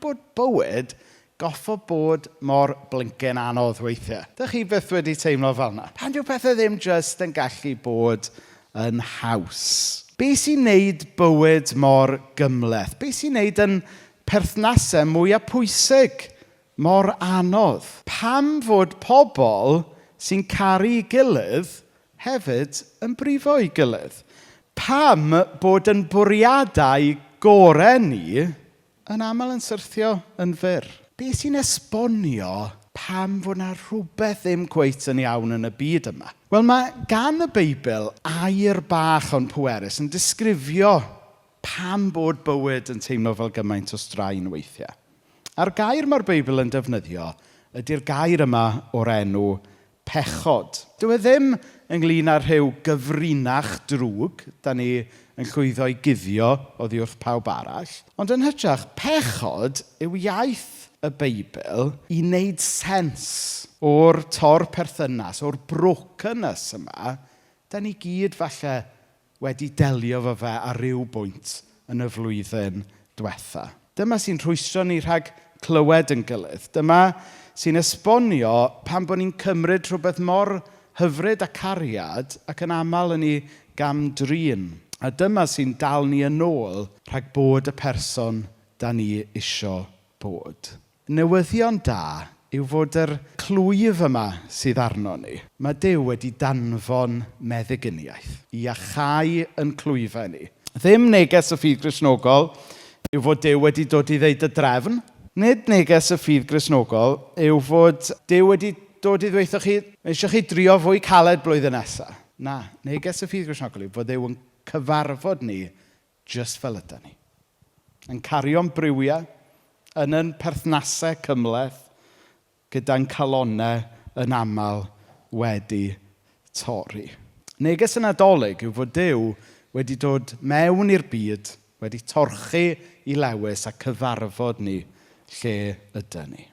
bod bywyd goffo bod mor blincin anodd weithiau? Dych chi byth wedi teimlo fel yna? Pan dyw pethau ddim just yn gallu bod yn haws? Be sy'n neud bywyd mor gymhleth? Be sy'n neud yn perthnasau mwyaf pwysig mor anodd? Pam fod pobl sy'n caru gilydd hefyd yn brifo i gilydd? Pam bod yn bwriadau gorau'n ni yn aml yn syrthio yn fyr? Be sy'n esbonio pam fod yna rhywbeth ddim cweit yn iawn yn y byd yma? Wel, mae gan y Beibl air bach o'n pwerus yn disgrifio pam bod bywyd yn teimlo fel gymaint o straen weithiau. A'r gair mae'r Beibl yn defnyddio ydy'r gair yma o'r enw bechod. Dyw e ddim ynglyn â rhyw gyfrinach drwg, da ni yn llwyddo i guddio oddi wrth pawb arall, ond yn hytrach, bechod yw iaith y Beibl i wneud sens o'r tor-perthynas, o'r brokenness yma, da ni gyd falle wedi delio fo fe ar ryw bwynt yn y flwyddyn diwetha. Dyma sy'n rhwystro ni rhag clywed yn gilydd. Dyma sy'n esbonio pan bod ni'n cymryd rhywbeth mor hyfryd a cariad ac yn aml yn ei gamdrin. A dyma sy'n dal ni yn ôl rhag bod y person da ni isio bod. Newyddion da yw fod yr clwyf yma sydd arno ni. Mae Duw wedi danfon meddyginiaeth i achau yn clwyfau ni. Ddim neges y ffydd Gristnogol yw fod Duw wedi dod i ddeud y drefn. Nid neges y ffydd Gristnogol yw fod Duw wedi dod i ddweud chi, eisiau chi drio fwy caled blwyddyn nesaf. Na, neges y ffydd Gristnogol yw fod Duw yn cyfarfod ni just fel ydyn ni. Yn caru'n brywiau, yn ein perthnasau cymhleth, gyda'n calonnau yn aml wedi torri. Neges y Nadolig yw fod Duw wedi dod mewn i'r byd, wedi torchi i lewis a cyfarfod ni lle ydyn ni.